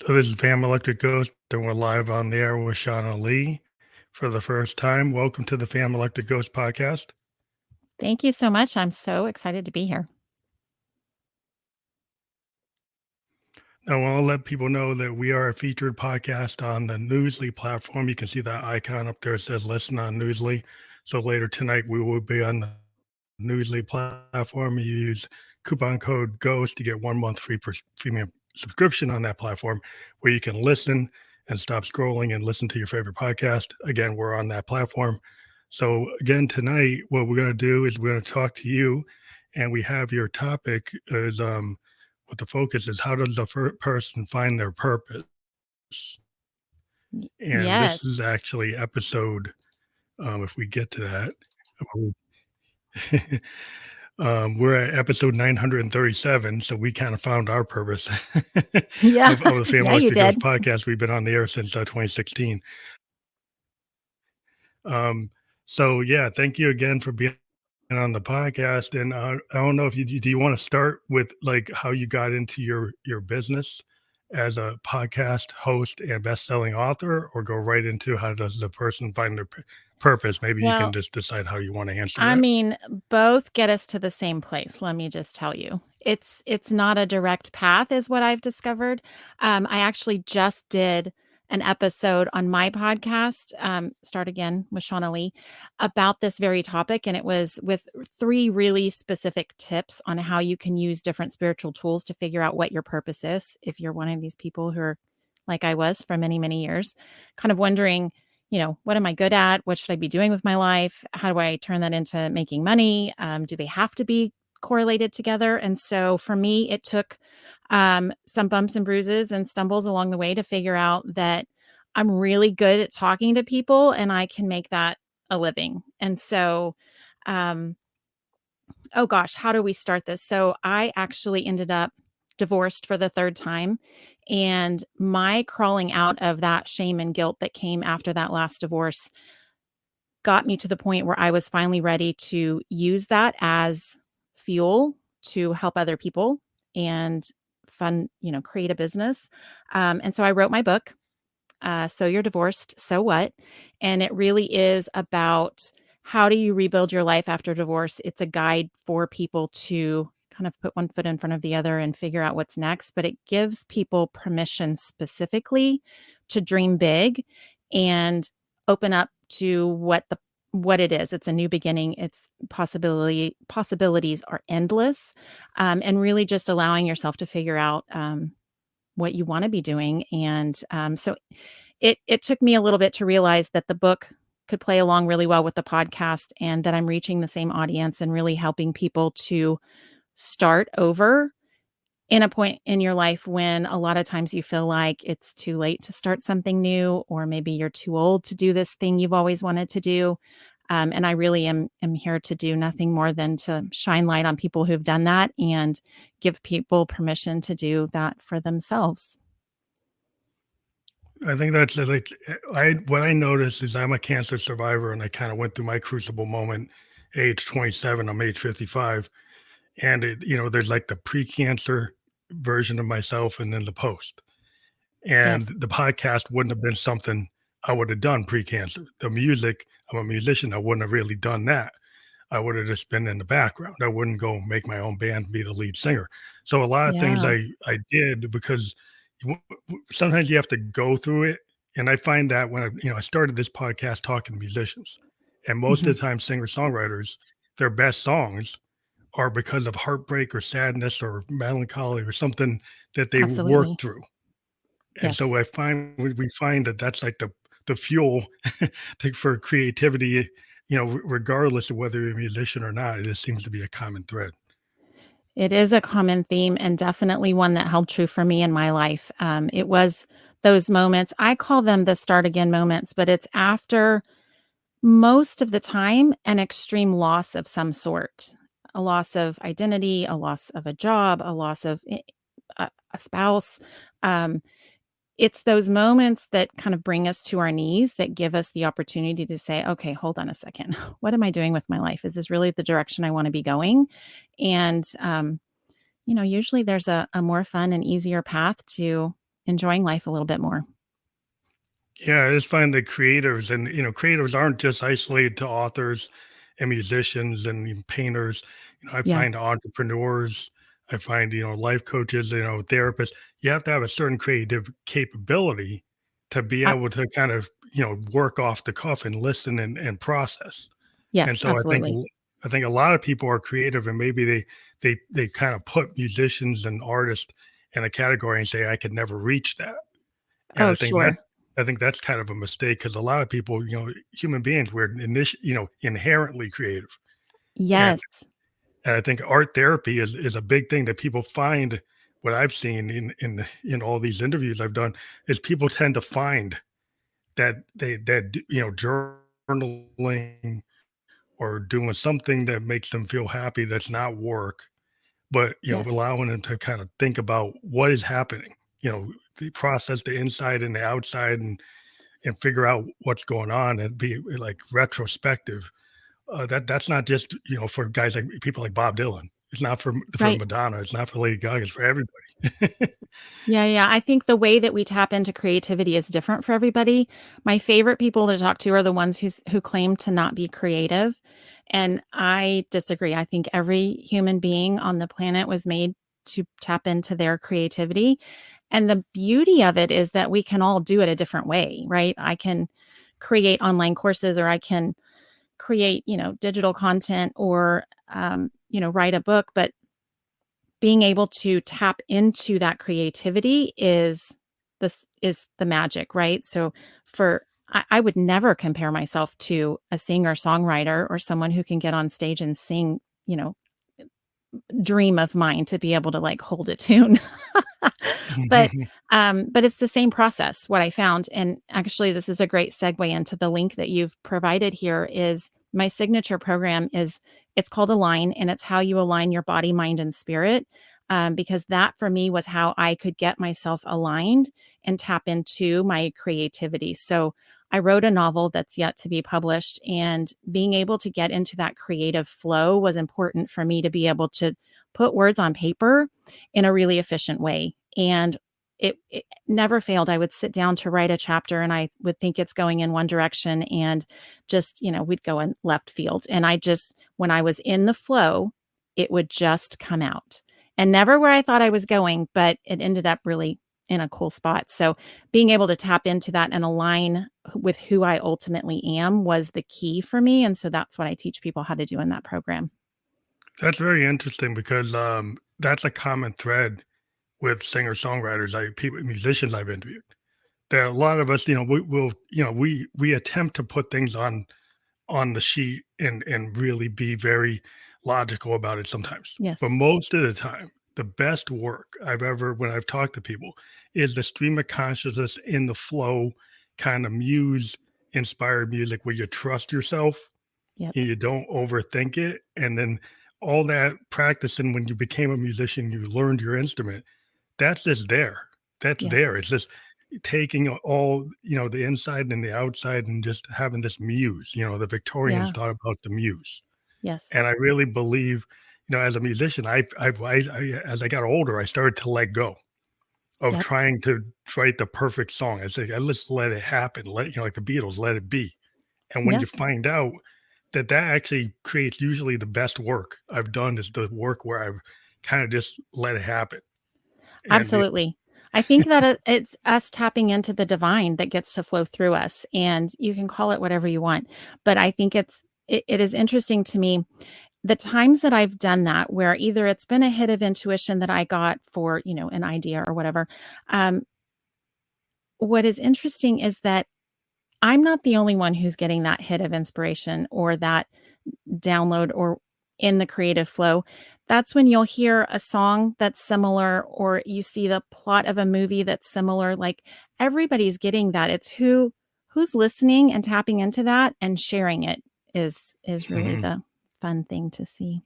So this is Pam Electric Ghost, and we're live on the air with Shaunna Lee for the first time. Welcome to the Fam Electric Ghost podcast. Thank you so much. I'm so excited to be here. Now, I want to let people know that we are a featured podcast on the Newsly platform. You can see that icon up there. It says listen on Newsly. So later tonight, we will be on the Newsly platform. You use coupon code GHOST to get 1 month free premium subscription on that platform where you can listen and stop scrolling and listen to your favorite podcast. Again, we're on that platform. So, again, tonight, what we're going to do is we're going to talk to you, and we have your topic is what the focus is, how does the person find their purpose? And this is Yes. actually episode, if we get to that, we're at episode 937, so we kind of found our purpose Yeah. of the Family Yeah, you Electric did. Ghost podcast. We've been on the air since 2016. So yeah, thank you again for being on the podcast. And I don't know if do you want to start with like how you got into your business as a podcast host and best-selling author, or go right into how does the person find their purpose? Maybe you can Well, just decide how you want to answer I that. mean, both get us to the same place, let me just tell you. It's not a direct path is what I've discovered. I actually just did an episode on my podcast, Start Again with Shaunna Lee, about this very topic, and it was with 3 really specific tips on how you can use different spiritual tools to figure out what your purpose is, if you're one of these people who are like I was for many, many years, kind of wondering, what am I good at? What should I be doing with my life? How do I turn that into making money? Do they have to be correlated together? And so for me, it took some bumps and bruises and stumbles along the way to figure out that I'm really good at talking to people and I can make that a living. And so, um, oh gosh, how do we start this? So I actually ended up divorced for the 3rd time. And my crawling out of that shame and guilt that came after that last divorce got me to the point where I was finally ready to use that as fuel to help other people and create a business. And so I wrote my book, So You're Divorced, So What? And it really is about how do you rebuild your life after divorce. It's a guide for people to kind of put one foot in front of the other and figure out what's next, but it gives people permission specifically to dream big and open up to what it is. It's a new beginning. It's possibilities are endless, and really just allowing yourself to figure out what you want to be doing. And so it took me a little bit to realize that the book could play along really well with the podcast, and that I'm reaching the same audience and really helping people to start over in a point in your life when a lot of times you feel like it's too late to start something new, or maybe you're too old to do this thing you've always wanted to do. And I really am here to do nothing more than to shine light on people who've done that and give people permission to do that for themselves. I think that's like I what I noticed is I'm a cancer survivor, and I kind of went through my crucible moment, age 27. I'm age 55, and there's like the pre-cancer version of myself, and then the post. And Yes. the podcast wouldn't have been something I would have done pre-cancer. The music, I'm a musician. I wouldn't have really done that. I would have just been in the background. I wouldn't go make my own band, be the lead singer. So a lot of things Yeah. I did because sometimes you have to go through it. And I find that when I started this podcast talking to musicians, and most Mhm. of the time singer songwriters, their best songs are because of heartbreak or sadness or melancholy or something that they Absolutely. worked through. And Yes. so we find that that's like the fuel for creativity, regardless of whether you're a musician or not. It just seems to be a common thread. It is a common theme and definitely one that held true for me in my life. It was those moments, I call them the start again moments, but it's after most of the time an extreme loss of some sort, a loss of identity, a loss of a job, a loss of a spouse. Um, it's those moments that kind of bring us to our knees, that give us the opportunity to say, okay, hold on a second. What am I doing with my life? Is this really the direction I want to be going? And usually there's a more fun and easier path to enjoying life a little bit more. Yeah, I just find that creators and creators aren't just isolated to authors and musicians and painters. I Yeah. find entrepreneurs, I find life coaches, therapists. You have to have a certain creative capability to be Uh, able to kind of work off the cuff and listen and process. And yes, so absolutely. I think a lot of people are creative and maybe they kind of put musicians and artists in a category and say I could never reach that. And Oh, sure. I think that's kind of a mistake because a lot of people, human beings, we're inherently creative, and Yes. I think art therapy is a big thing that people find. What I've seen in all these interviews I've done is people tend to find that journaling or doing something that makes them feel happy that's not work, but Yes. allowing them to kind of think about what is happening. The process, the inside and the outside, and figure out what's going on and be like retrospective. That's not just for guys like people like Bob Dylan. It's not for Right. Madonna. It's not for Lady Gaga. It's for everybody. Yeah, yeah. I think the way that we tap into creativity is different for everybody. My favorite people to talk to are the ones who claim to not be creative, and I disagree. I think every human being on the planet was made to tap into their creativity, and the beauty of it is that we can all do it a different way, right? I can create online courses, or I can create, digital content, or write a book, but being able to tap into that creativity is the magic, right? So for I would never compare myself to a singer songwriter or someone who can get on stage and sing, you know, dream of mine to be able to like hold a tune. but but it's the same process, what I found. And actually this is a great segue into the link that you've provided here. Is my signature program is it's called Align, and it's how you align your body, mind, and spirit. Because that for me was how I could get myself aligned and tap into my creativity. So I wrote a novel that's yet to be published, and being able to get into that creative flow was important for me to be able to put words on paper in a really efficient way. And it never failed. I would sit down to write a chapter and I would think it's going in one direction, and just, we'd go in left field. And when I was in the flow, it would just come out, and never where I thought I was going, but it ended up really in a cool spot. So being able to tap into that and align with who I ultimately am was the key for me. And so that's what I teach people how to do in that program. That's very interesting because that's a common thread with singer songwriters, people, musicians I've interviewed. That a lot of us, we will, we attempt to put things on the sheet and really be very logical about it sometimes. But Yes. most of the time, the best work I've ever when I've talked to people is the stream of consciousness in the flow kind of muse inspired music where you trust yourself Yep. and you don't overthink it. And then all that practicing when you became a musician, you learned your instrument. That's just there. That's Yeah. there. It's just taking all, the inside and the outside and just having this muse. The Victorians Yeah. taught about the muse. Yes. And I really believe, as a musician, as I got older, I started to let go of Yep. trying to write the perfect song. I say, let's let it happen. Like the Beatles, let it be. And when Yeah. you find out that actually creates usually the best work I've done is the work where I've kind of just let it happen. And Absolutely. I think that it's us tapping into the divine that gets to flow through us, and you can call it whatever you want. But I think it is interesting to me the times that I've done that, where either it's been a hit of intuition that I got for, an idea or whatever. Um, what is interesting is that I'm not the only one who's getting that hit of inspiration or that download or in the creative flow. That's when you'll hear a song that's similar, or you see the plot of a movie that's similar. Like everybody's getting that. It's who's listening and tapping into that and sharing it is really Mhm. the fun thing to see.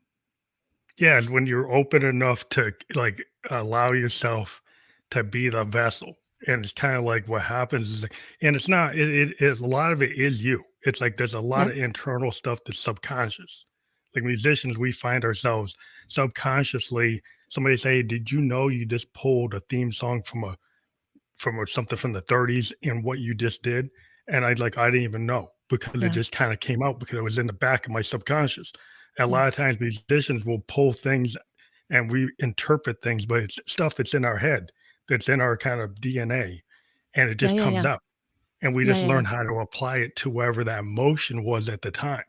Yeah, and when you're open enough to like allow yourself to be the vessel, and it's kind of like what happens is, and it's not. It is a lot of it is you. It's like there's a lot Yep. of internal stuff that's subconscious. Like musicians, we find ourselves subconsciously. Somebody say, "Did you know you just pulled a theme song something from the 30s in what you just did, and I didn't even know because it Yeah. just kind of came out because it was in the back of my subconscious. And a Yeah. lot of times musicians will pull things and we interpret things, but it's stuff that's in our head, that's in our kind of DNA, and it Yeah. just Yeah. comes Yeah. out. And we Yeah. just Yeah. Yeah. learn how to apply it to wherever that emotion was at the time,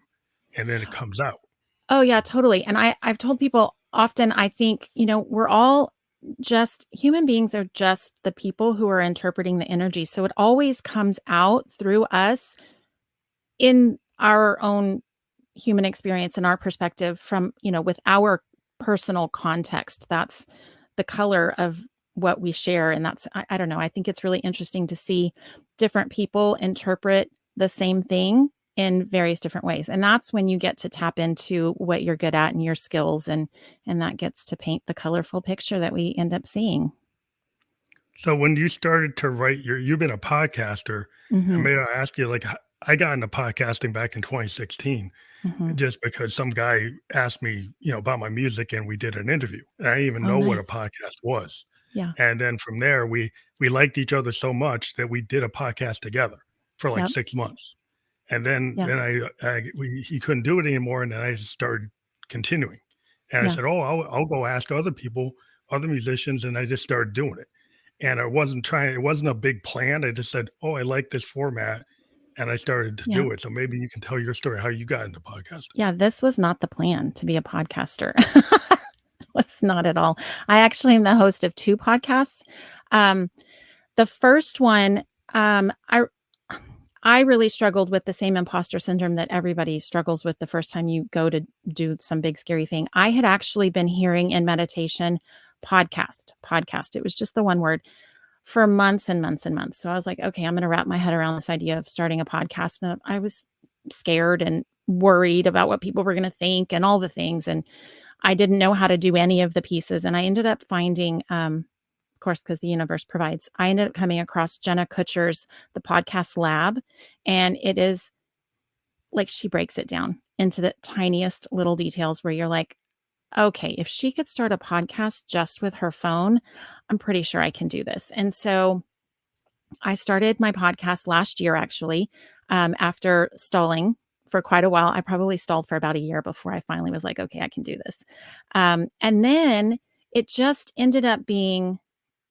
and then it comes out. Oh, yeah, totally. And I've told people often, I think, we're all just human beings are just the people who are interpreting the energy. So it always comes out through us in our own human experience and our perspective from, with our personal context. That's the color of what we share. And I don't know, I think it's really interesting to see different people interpret the same thing in various different ways. And that's when you get to tap into what you're good at and your skills and that gets to paint the colorful picture that we end up seeing. So when you started to write you've been a podcaster, and Mhm. may I ask you, like, I got into podcasting back in 2016 Mhm. just because some guy asked me, about my music and we did an interview. And I didn't even Oh, know what a nice. podcast was. Yeah. And then from there, we liked each other so much that we did a podcast together for like Yep. 6 months. And then Yeah. then he couldn't do it anymore, and then I just started continuing. And I Yeah. said, "Oh, I'll go ask other people, other musicians," and I just started doing it. And it wasn't a big plan. I just said, "Oh, I like this format," and I started to Yeah. do it. So maybe you can tell your story how you got into podcasting. Yeah, this was not the plan to be a podcaster. Was not at all. I actually am the host of 2 podcasts. Um, the first one, I really struggled with the same imposter syndrome that everybody struggles with the first time you go to do some big scary thing. I had actually been hearing in meditation podcast. It was just the one word for months and months and months. So I was like, okay, I'm going to wrap my head around this idea of starting a podcast. And I was scared and worried about what people were going to think and all the things. And I didn't know how to do any of the pieces. And I ended up finding, of course, because the universe provides, I ended up coming across Jenna Kutcher's The Podcast Lab. And it is like she breaks it down into the tiniest little details where you're like, okay, if she could start a podcast just with her phone, I'm pretty sure I can do this. And so I started my podcast last year, actually, after stalling for quite a while. I probably stalled for about a year before I finally was like, okay, I can do this. And then it just ended up being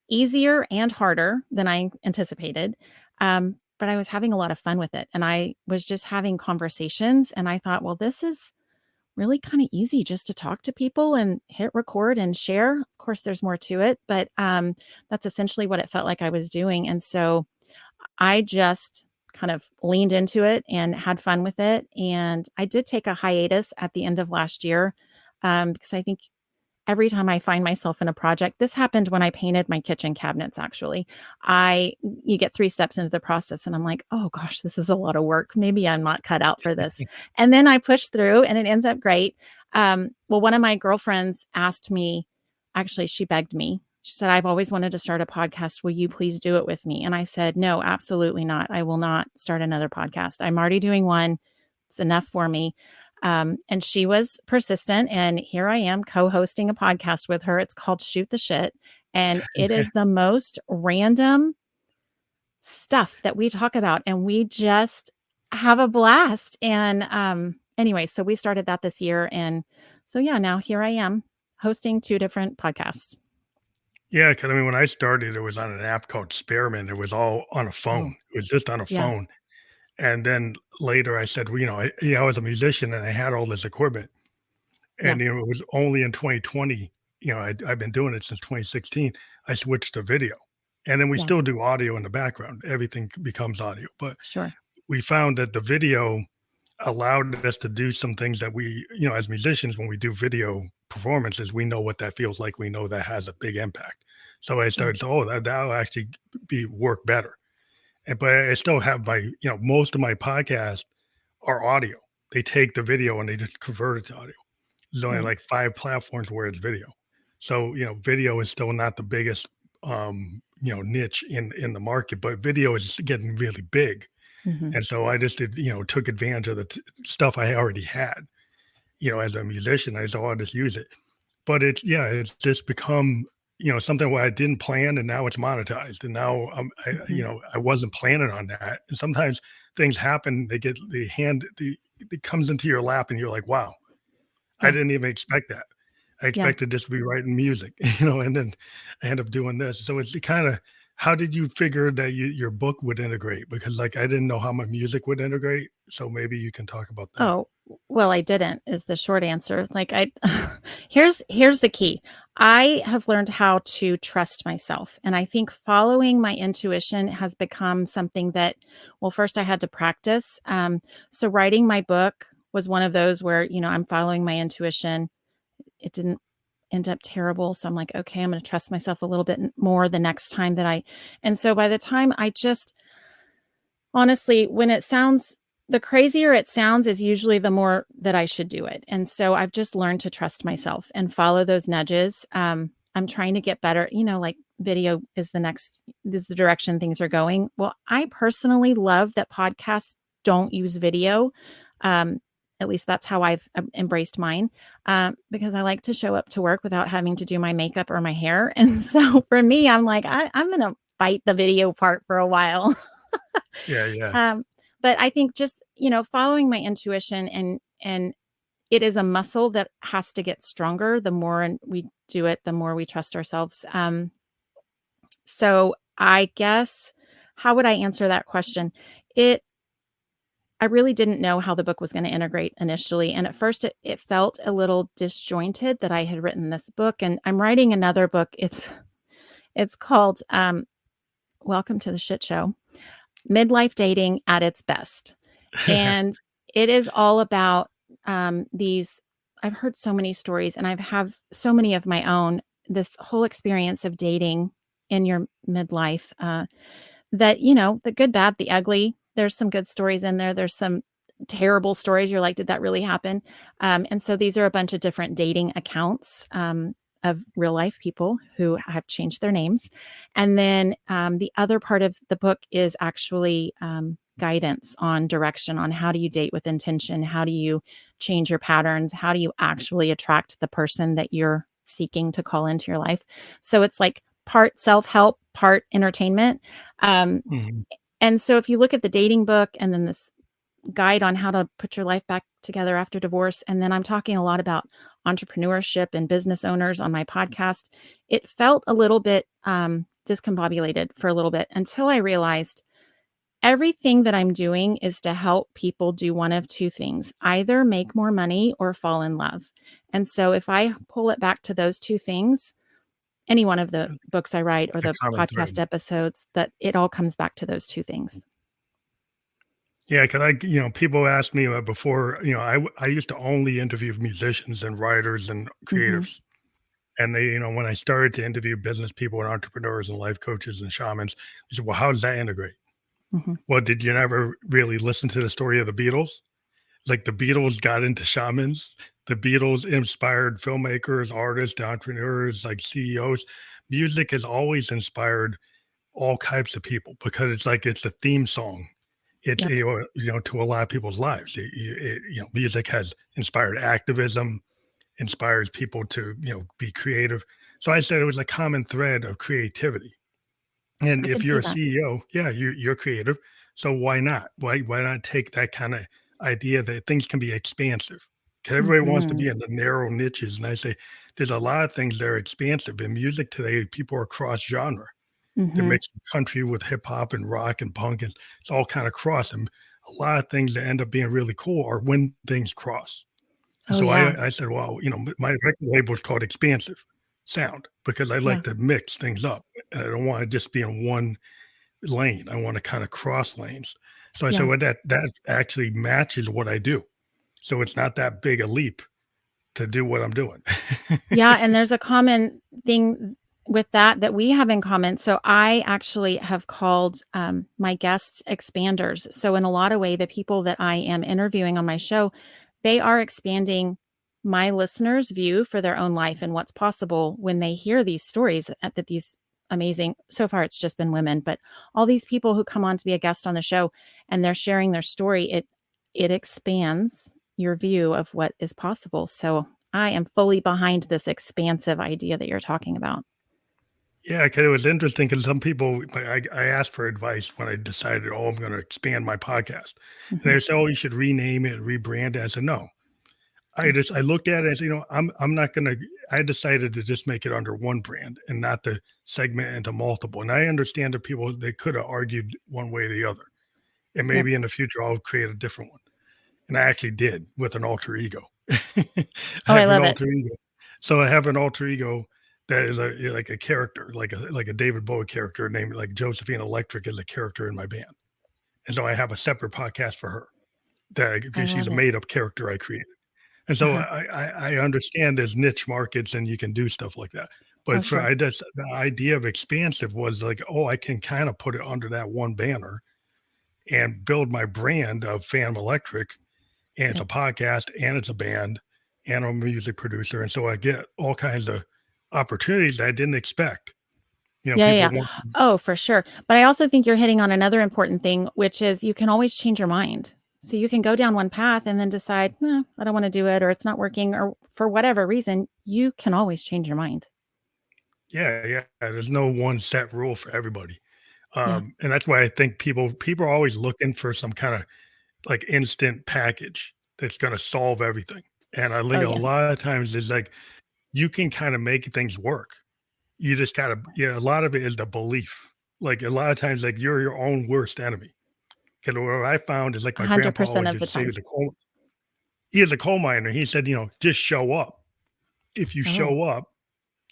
easier and harder than I anticipated. But I was having a lot of fun with it. And I was just having conversations. And I thought, well, this is really kind of easy just to talk to people and hit record and share. Of course, there's more to it, but that's essentially what it felt like I was doing. And so I just kind of leaned into it and had fun with it. And I did take a hiatus at the end of last year because I think every time I find myself in a project, this happened when I painted my kitchen cabinets, actually. You get 3 steps into the process and I'm like, oh gosh, this is a lot of work. Maybe I'm not cut out for this. And then I push through and it ends up great. Well, one of my girlfriends asked me, actually, she begged me. She said, I've always wanted to start a podcast. Will you please do it with me? And I said, no, absolutely not. I will not start another podcast. I'm already doing one. It's enough for me. And she was persistent. And here I am co hosting a podcast with her. It's called Shoot the Shit. And it is the most random stuff that we talk about. And we just have a blast. And anyway, so we started that this year. And so, yeah, now here I am hosting 2 different podcasts. Yeah, because I mean, when I started, it was on an app called Spearmint. It was all on a Oh, phone. It was just on a yeah, phone. And then later I said, well, I was a musician and I had all this equipment. yeah, And it was only in 2020, I've been doing it since 2016. I switched to video. And then we yeah, still do audio in the background. Everything becomes audio. But sure. we found that the video allowed us to do some things that as musicians, when we do video performances, we know what that feels like. We know that has a big impact. So I Yeah. started to, that'll actually be work better. But I still have most of my podcasts are audio. They take the video and they just convert it to audio. There's only Right. like 5 platforms where it's video. So, video is still not the biggest, niche in the market, but video is getting really big. Hmm. And so I just took advantage of the stuff I already had, as a musician. I said, "Oh, I'll just use it." But it's just become something where I didn't plan and now it's monetized. And now Mhm. I wasn't planning on that. And sometimes things happen, it comes into your lap and you're like, wow, I Yeah. didn't even expect that. I Yeah. expected just to be writing music, and then I end up doing this. So it's kind of, how did you figure that your book would integrate? Because like I didn't know how my music would integrate. So maybe you can talk about that. Oh, well, I didn't is the short answer. Like I here's the key. I have learned how to trust myself, and I think following my intuition has become something that, well, first I had to practice. So writing my book was one of those where, I'm following my intuition. It didn't end up terrible, so I'm like, okay, I'm going to trust myself a little bit more the next time that I. And so by the time I just honestly, when it sounds the crazier it sounds is usually the more that I should do it. And so I've just learned to trust myself and follow those nudges. I'm trying to get better, like video is the direction things are going. Well, I personally love that podcasts don't use video. Um, at least that's how I've embraced mine, because I like to show up to work without having to do my makeup or my hair. And so for me, I'm like, I'm going to fight the video part for a while. Yeah, yeah. Um, but I think just, following my intuition and it is a muscle that has to get stronger. The more we do it, the more we trust ourselves. So I guess how would I answer that question? It I really didn't know how the book was going to integrate initially. And at first it felt a little disjointed that I had written this book and I'm writing another book. It's called Welcome to the Shit Show. Midlife dating at its best. And it is all about these. I've heard so many stories and I've have so many of my own. This whole experience of dating in your midlife, that, the good, bad, the ugly. There's some good stories in there. There's some terrible stories. You're like, did that really happen? And so these are a bunch of different dating accounts. Of real life people who have changed their names. And then the other part of the book is actually guidance on direction on how do you date with intention? How do you change your patterns? How do you actually attract the person that you're seeking to call into your life? So it's like part self help, part entertainment. Um, Mhm. and so if you look at the dating book and then this guide on how to put your life back together after divorce. And then I'm talking a lot about entrepreneurship and business owners on my podcast. It felt a little bit discombobulated for a little bit until I realized everything that I'm doing is to help people do one of two things, either make more money or fall in love. And so if I pull it back to those two things, any one of the books I write or It's a the common podcast thread. episodes, that it all comes back to those two things. Yeah, cause people ask me before, I used to only interview musicians and writers and Hmm. creatives. And they, when I started to interview business people and entrepreneurs and life coaches and shamans, they said, well, how does that integrate? Hmm. Well, did you never really listen to the story of the Beatles? Like the Beatles got into shamans. The Beatles inspired filmmakers, artists, entrepreneurs, like CEOs. Music has always inspired all types of people because it's like it's a theme song. It's Yep. to a lot of people's lives. Music has inspired activism, inspires people to be creative. So I said it was a common thread of creativity. And I if can you're see a that. CEO, yeah, you're creative. So why not? Why not take that kind of idea that things can be expansive? Because everybody wants to Mhm. be in the narrow niches. And I say there's a lot of things that are expansive. In music today, people are cross genre. They're Mhm. mixing country with hip hop and rock and punk. And it's all kind of cross. And a lot of things that end up being really cool are when things cross. Oh, So yeah. I said, well, my record label is called Expansive Sound because I Yeah. like to mix things up. And I don't want to just be in one lane. I want to kind of cross lanes. So I said, Yeah. well, that actually matches what I do. So it's not that big a leap to do what I'm doing. Yeah, and there's a common thing with that we have in common. So I actually have called, my guests expanders. So in a lot of way, the people that I am interviewing on my show, they are expanding my listeners' view for their own life and what's possible when they hear these stories that these amazing so far it's just been women, but all these people who come on to be a guest on the show and they're sharing their story, it expands your view of what is possible. So I am fully behind this expansive idea that you're talking about. Yeah, 'cause it was interesting because some people, like, I asked for advice when I decided, oh, I'm going to expand my podcast, and Mhm. they said, oh, you should rename it, rebrand it. I said, no. I looked at it as, I'm not going to. I decided to just make it under one brand and not to segment into multiple. And I understand that people they could have argued one way or the other, and Yep. maybe in the future I'll create a different one. And I actually did with an alter ego. I Oh, I have an love it. alter ego. So I have an alter ego that is like a character, like a David Bowie character named like Josephine Electric is a character in my band. And so I have a separate podcast for her I because she's love a it. made up character I created. And so Uh-huh. I understand there's niche markets and you can do stuff like that. Oh, But for sure. I just the idea of expansive was like, oh, I can kind of put it under that one banner and build my brand of Phantom Electric, and it's a Yep. podcast and it's a band and I'm a music producer. And so I get all kinds of opportunities that I didn't expect. Yeah, People yeah. want Oh, for sure. But I also think you're hitting on another important thing, which is you can always change your mind. So you can go down one path and then decide, I don't want to do it, or it's not working, or for whatever reason, you can always change your mind. yeah, yeah. There's no one set rule for everybody. Yeah. And that's why I think people are always looking for some kind of like instant package that's going to solve everything. And I Oh, think a yes. lot of times is like you can kind of make things work. You just gotta, yeah. A lot of it is the belief. Like a lot of times, like you're your own worst enemy. Because what I found is like my grandpa 100% always of the used to say time. he is a coal miner. He said, just show up. If you Oh, show up,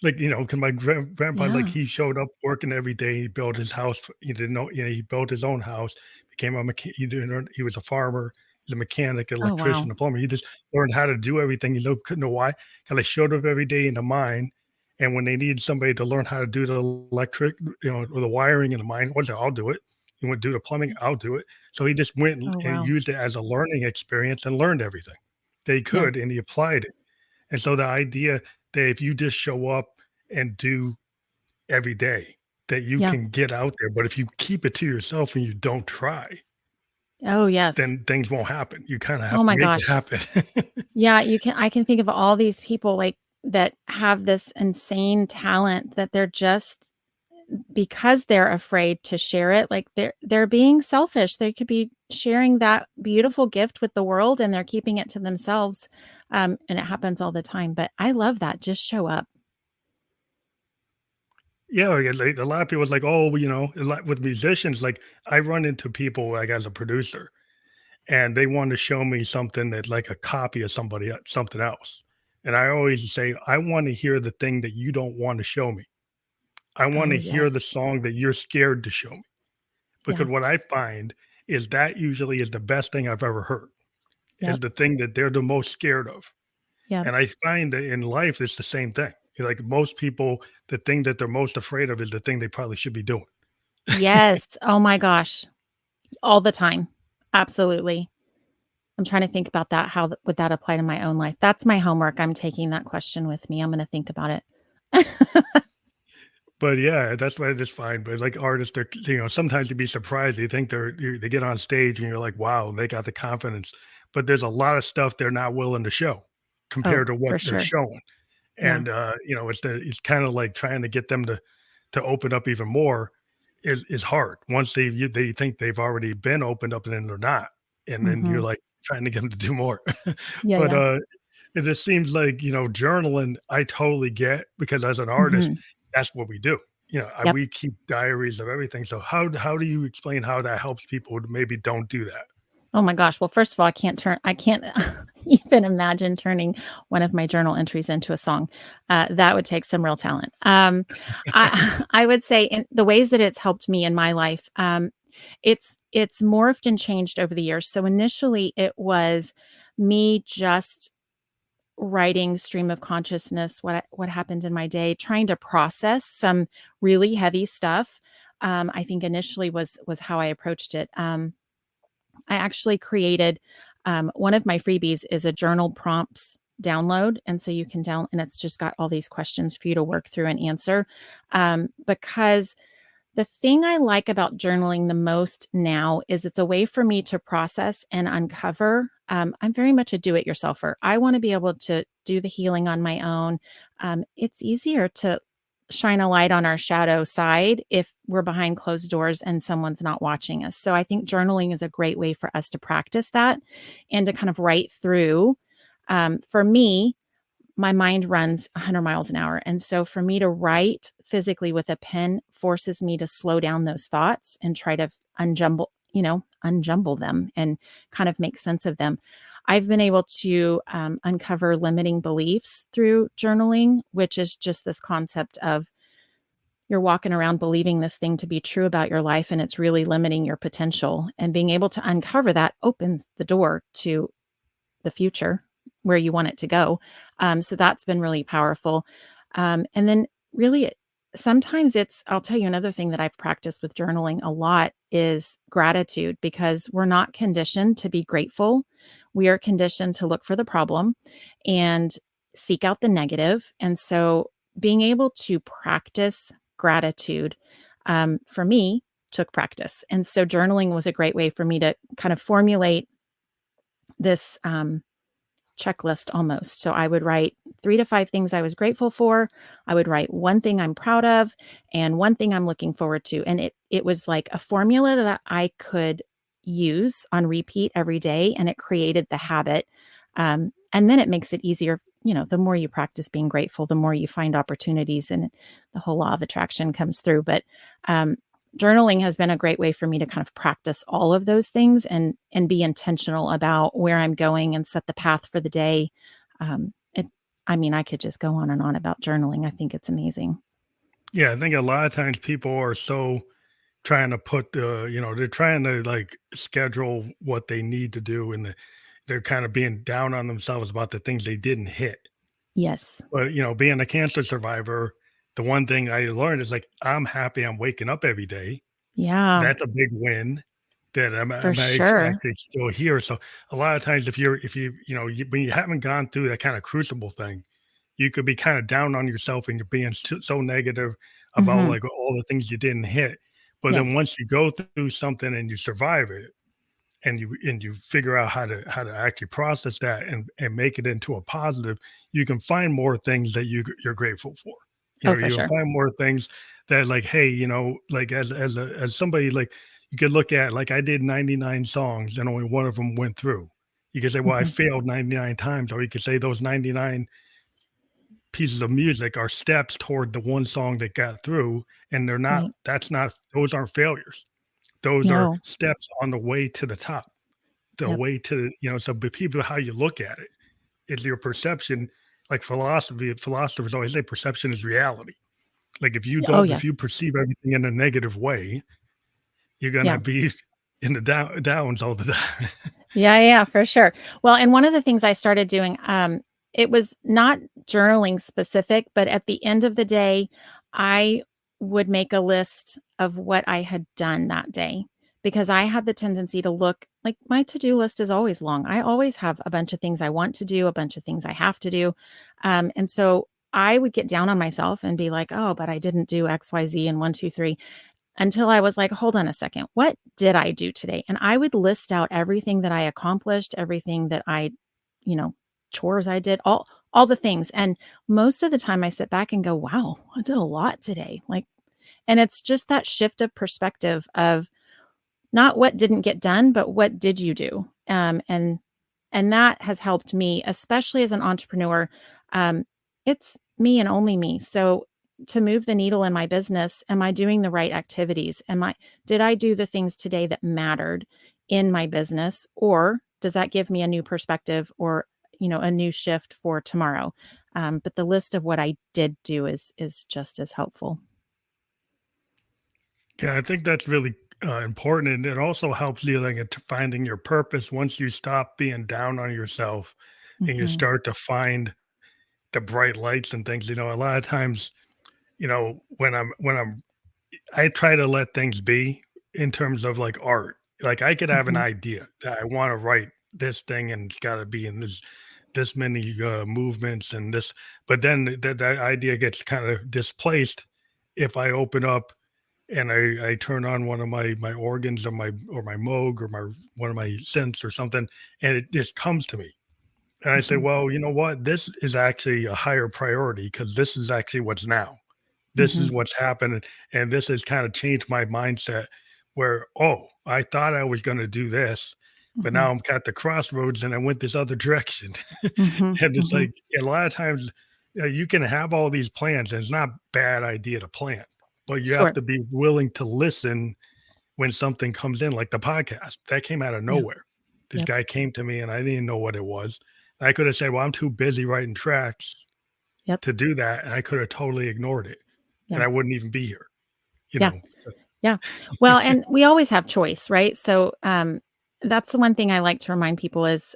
like, 'cause my grandpa, like, yeah. he showed up working every day. He built his house. He didn't know, he built his own house, became a mechanic. He didn't learn, he was a farmer, he's a mechanic, Oh, wow. electrician, a plumber. He just learned how to do everything. Couldn't know why. Because I showed up every day in the mine. And when they needed somebody to learn how to do the electric, or the wiring in the mine, well, I'll do it. You want to do the plumbing? I'll do it. So he just went and Oh, and wow. used it as a learning experience and learned everything they Yeah. could, and he applied it. And so the idea that if you just show up and do every day, that you Yeah. can get out there, but if you keep it to yourself and you don't try, Oh, yes. then things won't happen. You kinda Oh have to my make it gosh. happen. Yeah, I can think of all these people like that have this insane talent that they're just because they're afraid to share it, like they're being selfish. They could be sharing that beautiful gift with the world and they're keeping it to themselves. And it happens all the time. But I love that. Just show up. Yeah, like, a lot of people is like, "Oh, a lot with musicians," like, I run into people, like, as a producer, and they want to show me something that like a copy of something else. And I always say, "I wanna hear the thing that you don't wanna show me. I Oh, wanna hear the yes. song that you're scared to show me." Because Yeah. what I find is that usually is the best thing I've ever heard, is Yep. the thing that they're the most scared of. Yep. And I find that in life, it's the same thing. Like most people, the thing that they're most afraid of is the thing they probably should be doing. Yes. Oh my gosh. All the time. Absolutely. I'm trying to think about that. How would that apply to my own life? That's my homework. I'm taking that question with me. I'm going to think about it. But yeah, that's what I just find. But like artists, they're, sometimes you'd be surprised. They think they get on stage and you're like, wow, they got the confidence. But there's a lot of stuff they're not willing to show Oh, compared to what for they're sure. showing. Yeah. And it's kind of like trying to get them to open up even more is hard once they think they've already been opened up and then they're not, and then you're Hmm. like trying to get them to do more. Yeah. But Yeah. it just seems like journaling I totally get because as an artist Hmm. that's what we do. Yep. We keep diaries of everything. So how do you explain how that helps people who maybe don't do that? Oh my gosh. Well, first of all, I can't even imagine turning one of my journal entries into a song. That would take some real talent. I would say in the ways that it's helped me in my life, it's morphed and changed over the years. So initially it was me just writing stream of consciousness, what happened in my day, trying to process some really heavy stuff. I think initially was how I approached it. I actually created one of my freebies is a journal prompts download. And so you can and it's just got all these questions for you to work through and answer. Because the thing I like about journaling the most now is it's a way for me to process and uncover. I'm very much a do it yourselfer. I want to be able to do the healing on my own. It's easier to shine a light on our shadow side if we're behind closed doors and someone's not watching us. So I think journaling is a great way for us to practice that and to kind of write through. For me, my mind runs 100 miles an hour. And so for me to write physically with a pen forces me to slow down those thoughts and try to unjumble them and kind of make sense of them. I've been able to uncover limiting beliefs through journaling, which is just this concept of you're walking around believing this thing to be true about your life and it's really limiting your potential. And being able to uncover that opens the door to the future where you want it to go. So that's been really powerful. And then really sometimes I'll tell you another thing that I've practiced with journaling a lot is gratitude, because we're not conditioned to be grateful. We are conditioned to look for the problem and seek out the negative. And so being able to practice gratitude, for me, took practice. And so journaling was a great way for me to kind of formulate this checklist almost. So I would write 3 to 5 things I was grateful for. I would write one thing I'm proud of and one thing I'm looking forward to. And it was like a formula that I could use on repeat every day, and it created the habit. And then it makes it easier. The more you practice being grateful, the more you find opportunities, and the whole law of attraction comes through. But journaling has been a great way for me to kind of practice all of those things and be intentional about where I'm going and set the path for the day. It, I mean, I could just go on and on about journaling. I think it's amazing. Yeah, I think a lot of times people are so trying to put they're trying to like schedule what they need to do, and they're kind of being down on themselves about the things they didn't hit. Yes. But being a cancer survivor, the one thing I learned is like I'm happy I'm waking up every day. Yeah, That's a big win that for I'm sure. actually still here. So a lot of times, if when you haven't gone through that kind of crucible thing, you could be kind of down on yourself and you're being so negative about Hmm. like all the things you didn't hit. But then Yes. once you go through something and you survive it, and you figure out how to actually process that and make it into a positive, you can find more things that you're grateful for. Oh, for You'll sure. find more things that like, hey, like as somebody, like you could look at, like I did 99 songs and only one of them went through. You could say, well, I Hmm. failed 99 times, or you could say those 99 pieces of music are steps toward the one song that got through, and they're not. Right. That's not. Those aren't failures. Those are No. steps on the way to the top, the Yep. way to, so but people, how you look at it is your perception. Like philosophers always say perception is reality. Like Oh, if you yes. perceive everything in a negative way, you're gonna Yeah. be in the downs all the time. Yeah, yeah, for sure. Well, and one of the things I started doing, it was not journaling specific, but at the end of the day, I would make a list of what I had done that day, because I had the tendency to look like my to-do list is always long. I always have a bunch of things I want to do, a bunch of things I have to do. And so I would get down on myself and be like, oh, but I didn't do X, Y, Z and one, two, three, until I was like, hold on a second, what did I do today? And I would list out everything that I accomplished, everything that you know, chores I did, all the things. And most of the time I sit back and go, wow, I did a lot today. Like, and it's just that shift of perspective of not what didn't get done, but what did you do? And that has helped me, especially as an entrepreneur. Um, it's me and only me. So to move the needle in my business, am I doing the right activities? Did I do the things today that mattered in my business? Or does that give me a new perspective or, a new shift for tomorrow? But the list of what I did do is just as helpful. Yeah, I think that's really important, and it also helps you like at finding your purpose once you stop being down on yourself and you Hmm. start to find the bright lights and things. A lot of times, when I try to let things be in terms of like art. Like I could have an Hmm. idea that I want to write this thing and it's got to be in this many movements and this, but then that idea gets kind of displaced if I open up and I turn on one of my organs or my Moog or my one of my synths or something, and it just comes to me. And I say, Hmm. well, you know what? This is actually a higher priority because this is actually what's now. This is Mhm. what's happened, and this has kind of changed my mindset where, oh, I thought I was going to do this, but Mhm. now I'm at the crossroads and I went this other direction. Mhm. And it's Mhm. like a lot of times, you can have all these plans, and it's not a bad idea to plan, but you have Sure. to be willing to listen when something comes in, like the podcast that came out of Yeah. nowhere. This Yep. guy came to me and I didn't know what it was. I could have said, well, I'm too busy writing tracks Yep. to do that. And I could have totally ignored it and Yeah. I wouldn't even be here, you Yeah. know? So, Yeah. Well, and we always have choice, right? So, that's the one thing I like to remind people is,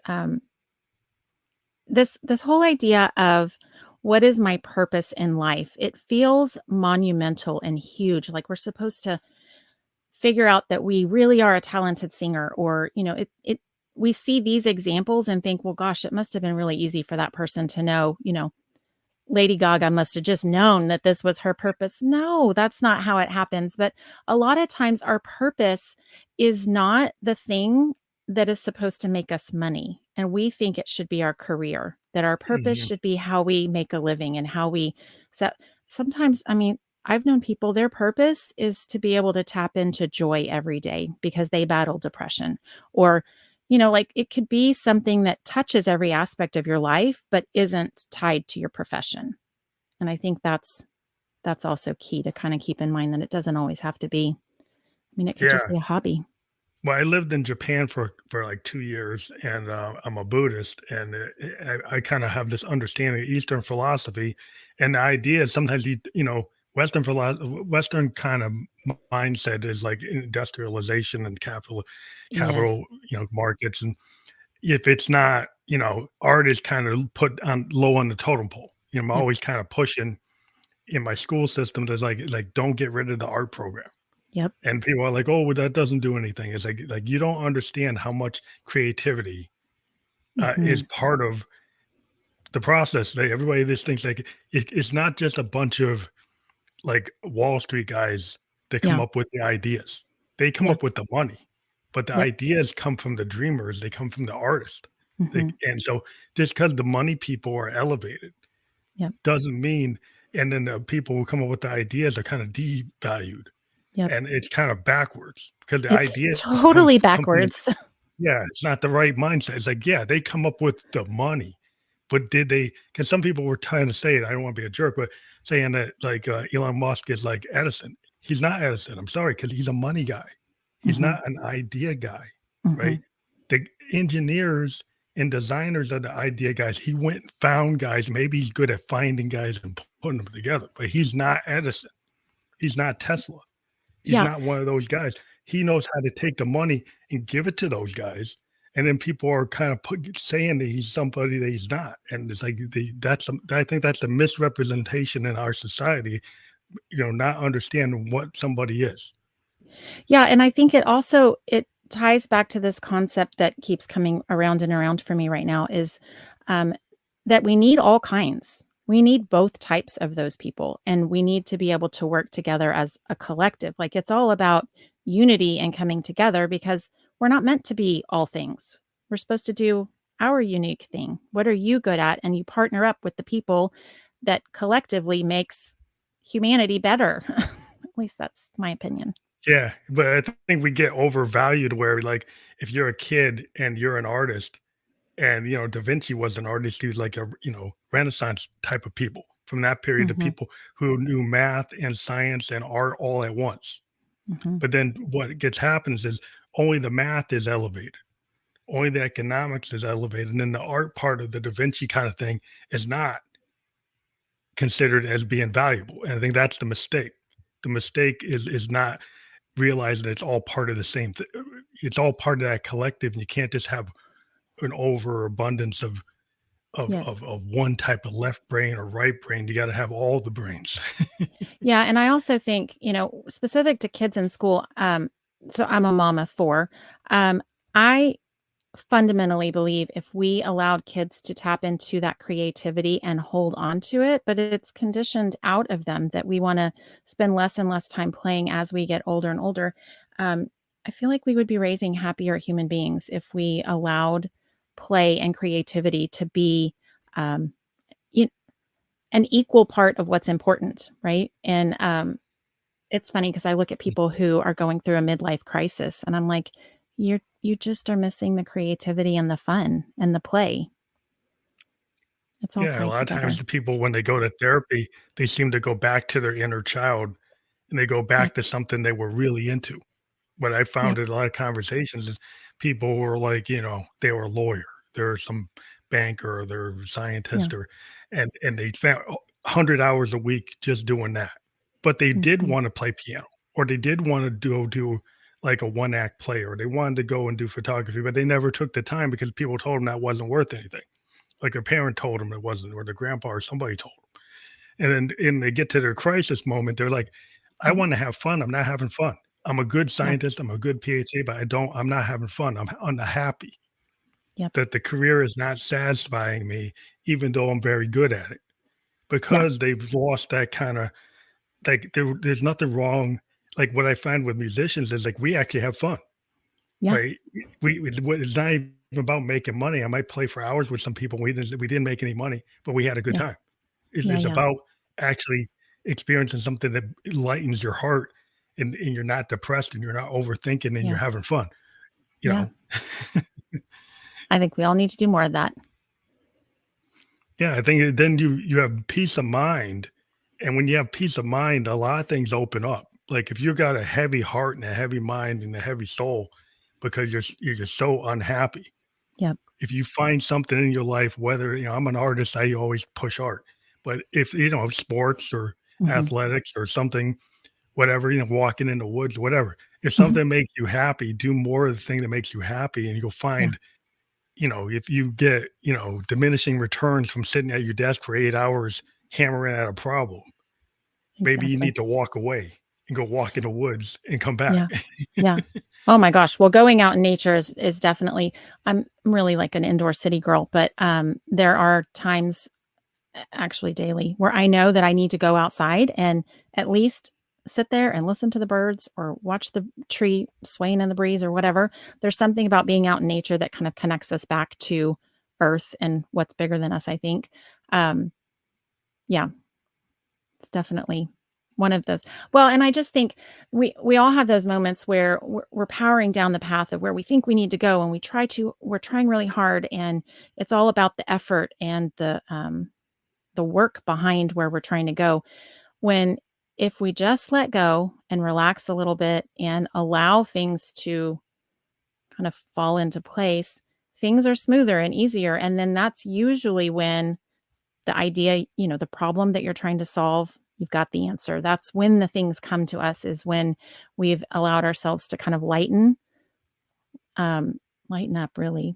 this whole idea of what is my purpose in life? It feels monumental and huge, like we're supposed to figure out that we really are a talented singer, or, we see these examples and think, well, gosh, it must have been really easy for that person to know, Lady Gaga must have just known that this was her purpose. No, that's not how it happens. But a lot of times, our purpose is not the thing that is supposed to make us money. And we think it should be our career, that our purpose mhm. should be how we make a living and how we set. Sometimes, I mean, I've known people, their purpose is to be able to tap into joy every day because they battle depression, or like it could be something that touches every aspect of your life, but isn't tied to your profession. And I think that's also key to kind of keep in mind that it doesn't always have to be. I mean, it could just Yeah. be a hobby. Well, I lived in Japan for like 2 years, and I'm a Buddhist, and I kind of have this understanding of Eastern philosophy, and the idea is sometimes Western kind of mindset is like industrialization and Yes. capital markets, and if it's not art is kind of put on low on the totem pole. I'm Yep. always kind of pushing in my school system. There's like don't get rid of the art program. Yep. And people are like, "Oh, well, that doesn't do anything." It's like you don't understand how much creativity is Mhm. part of the process. Everybody this thinks like it's not just a bunch of like Wall Street guys that come Yeah. up with the ideas. They come Yeah. up with the money, but the Yep. ideas come from the dreamers. They come from the artist. Mhm. And so just because the money people are elevated Yep. doesn't mean, and then the people who come up with the ideas are kind of devalued. Yep. And it's kind of backwards because the It's ideas totally come from the. backwards. Yeah, it's not the right mindset. It's like, yeah, they come up with the money, but did they? Because some people were trying to say it. I don't want to be a jerk, but saying that like Elon Musk is like Edison. He's not Edison. I'm sorry, because he's a money guy. He's Mhm. not an idea guy, right? Mhm. The engineers and designers are the idea guys. He went and found guys. Maybe he's good at finding guys and putting them together, but he's not Edison. He's not Tesla. He's Yeah. not one of those guys. He knows how to take the money and give it to those guys, and then people are kind of saying that he's somebody that he's not, and it's like I think that's a misrepresentation in our society. Not understanding what somebody is. Yeah, and I think it ties back to this concept that keeps coming around and around for me right now is, um, that we need all kinds. We need both types of those people, and we need to be able to work together as a collective. Like, it's all about unity and coming together because we're not meant to be all things. We're supposed to do our unique thing. What are you good at? And you partner up with the people that collectively makes humanity better. At least that's my opinion. Yeah, but I think we get overvalued where like if you're a kid and you're an artist, and Da Vinci was an artist. He was like a Renaissance type of people from that period, the Mhm. people who knew math and science and art all at once. Mhm. But then what gets happens is only the math is elevated, only the economics is elevated, and then the art part of the Da Vinci kind of thing is not considered as being valuable. And I think that's the mistake. The mistake is not realizing it's all part of the same thing. It's all part of that collective, and you can't just have an overabundance Yes. of one type of left brain or right brain. You got to have all the brains. Yeah, and I also think, specific to kids in school, so I'm a mom of 4. I fundamentally believe if we allowed kids to tap into that creativity and hold on to it, but it's conditioned out of them that we wanna spend less and less time playing as we get older and older, um, I feel like we would be raising happier human beings if we allowed play and creativity to be, um, an equal part of what's important, right? And it's funny because I look at people who are going through a midlife crisis, and I'm like, you just are missing the creativity and the fun and the play. It's all Yeah, a tied lot of times together. the people when they go to therapy, they seem to go back to their inner child and they go Yep, back to something they were really into. What I found yep, in a lot of conversations is people were like, they were a lawyer, they're some banker, or they're a yeah, scientist, or and they spent 100 hours a week just doing that. But they did mhm, want to play piano, or they did want to do like a one act play, or they wanted to go and do photography, but they never took the time because people told them that wasn't worth anything. Like a parent told them it wasn't, or the grandpa or somebody told them. And then and they get to their crisis moment, they're like, "I yep, wanna have fun, I'm not having fun. I'm a good yep, scientist, I'm a good PhD, but I'm not having fun. I'm unhappy yep, that the career is not satisfying me even though I'm very good at it." yeah, Because they've lost that kinda like, there's nothing wrong like, what I find with musicians is, like, we actually have fun, yeah, right? It's not even about making money. I might play for hours with some people, we didn't make any money, but we had a good yeah, time. It's yeah, it's yeah, about actually experiencing something that lightens your heart and you're not depressed and you're not overthinking and you're yeah, having fun, you yeah. know? I think we all need to do more of that. Yeah, I think then you have peace of mind, and when you have peace of mind, a lot of things open up. Like, if you got a heavy heart and a heavy mind and a heavy soul because you're just so unhappy, Yep, if you find something in your life, whether, I'm an artist, I always push art, but if, sports or mhm, athletics or something, whatever, walking in the woods, whatever. If mhm, something makes you happy, do more of the thing that makes you happy, and you'll yeah, find, if you get, diminishing returns from sitting at your desk for 8 hours hammering at a problem, maybe you exactly. need to walk away and go walk in the woods and come back. Yeah, yeah. Oh my gosh. Well, going out in nature is definitely I'm really like an indoor city girl, but, there are times, actually daily, where I know that I need to go outside and at least sit there and listen to the birds or watch the tree swaying in the breeze or whatever. There's something about being out in nature that kind of connects us back to earth and what's bigger than us, I think. Um, yeah, it's definitely one of those. Well, and I just think we all have those moments where we're powering down the path of where we think we need to go, and we're trying really hard, and it's all about the effort and the work behind where we're trying to go. When if we just let go and relax a little bit and allow things to kind of fall into place, things are smoother and easier. And then that's usually when the idea, the problem that you're trying to solve, you've got the answer. That's when the things come to us, is when we've allowed ourselves to kind of um, lighten up, really.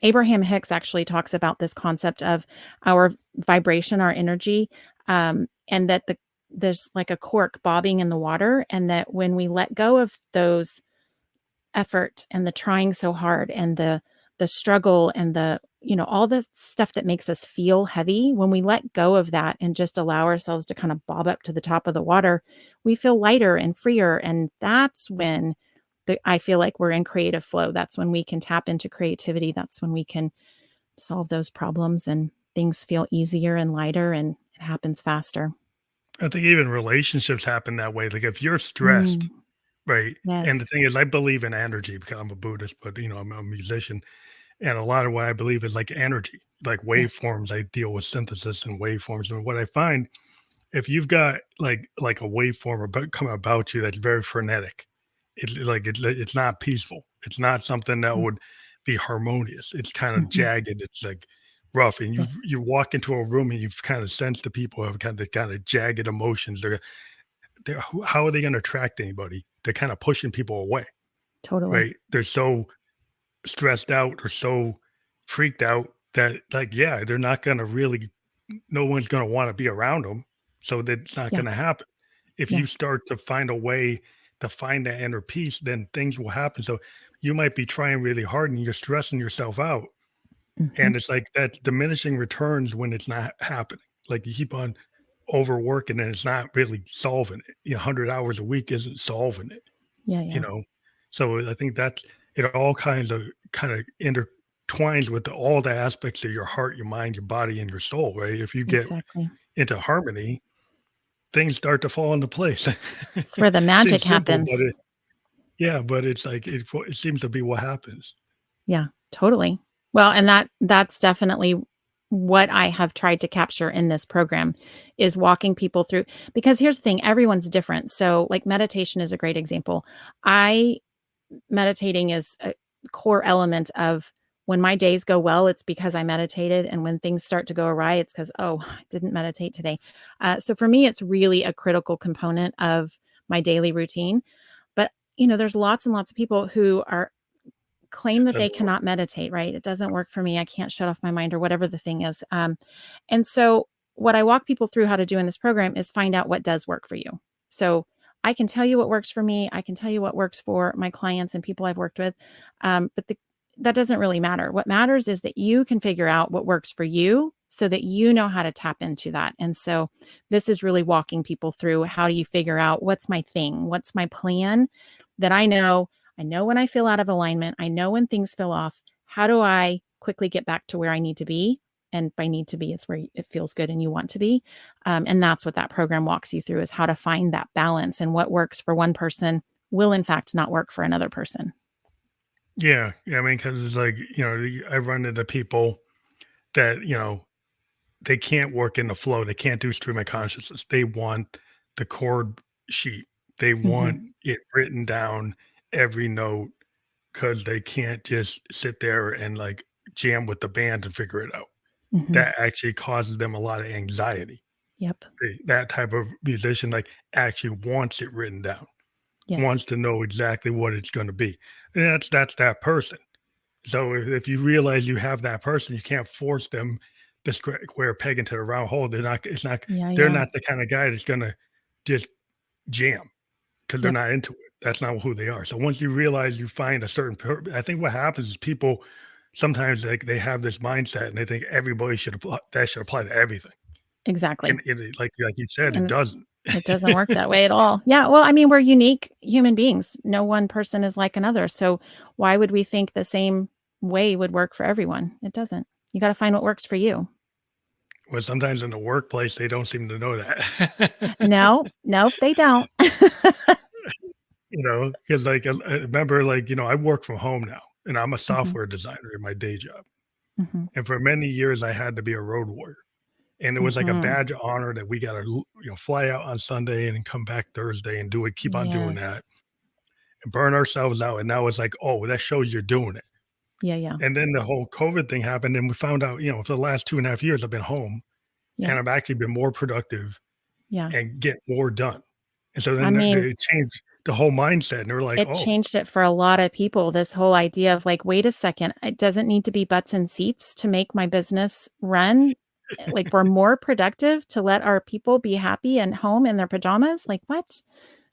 Abraham Hicks actually talks about this concept of our vibration, our energy, and that there's like a cork bobbing in the water, and that when we let go of those effort and the trying so hard and the struggle and all the stuff that makes us feel heavy, when we let go of that and just allow ourselves to kind of bob up to the top of the water, we feel lighter and freer. And that's when I feel like we're in creative flow. That's when we can tap into creativity. That's when we can solve those problems and things feel easier and lighter and it happens faster. I think even relationships happen that way. Like, if you're stressed, Mm, right? And the yes. thing is, I believe in energy because I'm a Buddhist, but I'm a musician. And a lot of what I believe is like energy, like Yes. waveforms. I deal with synthesis and waveforms. And what I find, if you've got like a waveform coming about you that's very frenetic, it's not peaceful. It's not something that Mm, would be harmonious. It's kind of mhm. jagged. It's like rough. And Yes. you walk into a room and you've kind of sensed the people have kind of jagged emotions. How are they going to attract anybody? They're kind of pushing people away, Totally. right? They're so stressed out or so freaked out that, like, yeah, they're not going to really, no one's going to want to be around them. So that's not Yeah. going to happen. If Yeah. you start to find a way to find that inner peace, then things will happen. So you might be trying really hard and you're stressing yourself out. Mhm. And it's like that diminishing returns when it's not happening. Like, you keep on overworking and it's not really solving it. 100 hours a week isn't solving it, Yeah, you yeah. know? So I think that's it all kinds of kind of intertwines twines with all the aspects of your heart, your mind, your body, and your soul, right? If you get Exactly. into harmony, things start to fall into place. It's where the magic Seems simple, but happens. yeah, but it's like it seems to be what happens. Yeah, totally. Well, and that's definitely what I have tried to capture in this program is walking people through, because here's the thing, everyone's different. So like meditation is a great example. I Meditating is a core element of when my days go well, it's because I meditated. And when things start to go awry, it's because, oh, I didn't meditate today. So for me, it's really a critical component of my daily routine. But, there's lots and lots of people who claim that they Doesn't work. cannot meditate, right? It doesn't work for me. I can't shut off my mind or whatever the thing is. And so, what I walk people through how to do in this program is find out what does work for you. So, I can tell you what works for me. I can tell you what works for my clients and people I've worked with. But that doesn't really matter. What matters is that you can figure out what works for you so that you know how to tap into that. And so, this is really walking people through how do you figure out what's my thing? What's my plan that I know when I feel out of alignment. I know when things feel off. How do I quickly get back to where I need to be? And by need to be, it's where it feels good and you want to be. And that's what that program walks you through is how to find that balance, and what works for one person will in fact not work for another person. Yeah, yeah. I mean, because it's like I run into people that they can't work in the flow. They can't do stream of consciousness. They want the chord sheet. They want Hmm. it written down every note because they can't just sit there and like jam with the band and figure it out. Hmm. That actually causes them a lot of anxiety. Yep. That type of musician like actually wants it written down, Yes. wants to know exactly what it's going to be. And that's that person. So if you realize you have that person, you can't force them to square peg into the round hole. They're not. It's not. Yeah. They're Yeah. not the kind of guy that's gonna just jam because they're Yep. not into it. That's not who they are. So once you realize you find a certain, I think what happens is people sometimes like they have this mindset and they think everybody should apply. That should apply to everything. Exactly. And like you said, it And doesn't. it doesn't work that way at all. Yeah. Well, I mean, we're unique human beings. No one person is like another. So why would we think the same way would work for everyone? It doesn't. You got to find what works for you. Well, sometimes in the workplace they don't seem to know that. No, nope, they don't. Because like I remember, like I work from home now, and I'm a Mhm, software designer in my day job. mhm, And for many years, I had to be a road warrior, and it was like a mhm. badge of honor that we got to fly out on Sunday and then come back Thursday and do it, keep on doing Yes. that, and burn ourselves out. And now it's like, oh, that shows you're doing it. Yeah, yeah, And then the whole COVID thing happened, and we found out, for the last 2.5 years, I've been home, yeah, and I've actually been more productive yeah. and get more done. And so I then mean, they changed the whole mindset, and they're like, it oh, changed it for a lot of people, this whole idea of like, "Wait a second, it doesn't need to be butts and seats to make my business run." Like, we're more productive to let our people be happy and home in their pajamas? Like, what?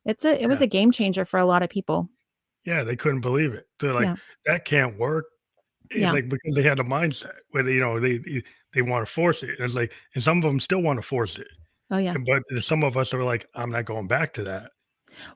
It was yeah, a game changer for a lot of people. yeah, they couldn't believe it. They're like, Yeah, that can't work. It's yeah. like because they had a mindset where they want to force it. And it's like, and some of them still want to force it. Oh, yeah. But some of us are like, I'm not going back to that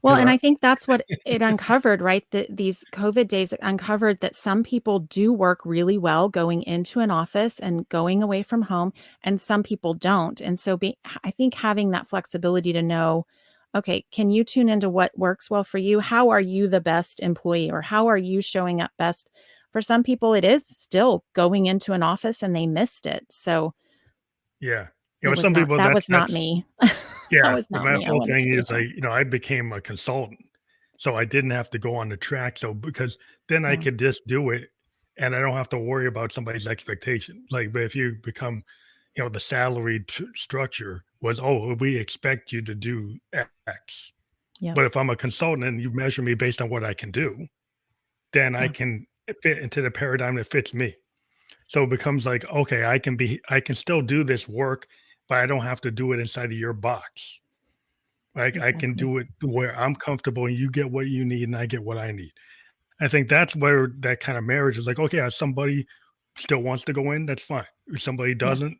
Well, because and I I think that's what it uncovered, right? These COVID days uncovered that some people do work really well going into an office and going away from home, and some people don't. And so, I think having that flexibility to know, okay, can you tune into what works well for you? How are you the best employee, or how are you showing up best? For some people, it is still going into an office and they missed it. So yeah. Some people that was not that's me. That yeah. was not My me. I whole wanted to thing be at is home. like, I became a consultant. So I didn't have to go on the track. So because then I Yeah. could just do it and I don't have to worry about somebody's expectation. Like, but if you become, the salary structure was, oh, we expect you to do X. Yep. But if I'm a consultant and you measure me based on what I can do, then I Yeah. can fit into the paradigm that fits me. So it becomes like, okay, I can still do this work, but I don't have to do it inside of your box. Like I can Exactly. do it where I'm comfortable and you get what you need and I get what I need. I think that's where that kind of marriage is like, okay, if somebody still wants to go in, that's fine. If somebody Yes. doesn't,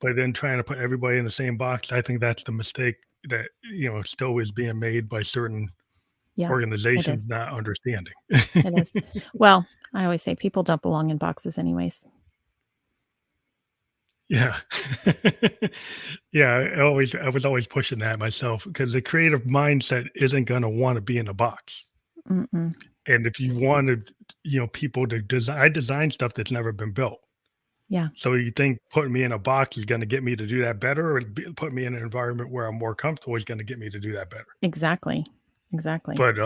but then trying to put everybody in the same box, I think that's the mistake that, still is being made by certain Yeah, it is. organizations not understanding. It is. Well, I always say people don't belong in boxes anyways. Yeah. Yeah, I was always pushing that myself because the creative mindset isn't gonna wanna be in a box. Mm-mm. And if you wanted, people to design I design stuff that's never been built. Yeah, So you think putting me in a box is gonna get me to do that better, or put me in an environment where I'm more comfortable is gonna get me to do that better? exactly. Exactly. But,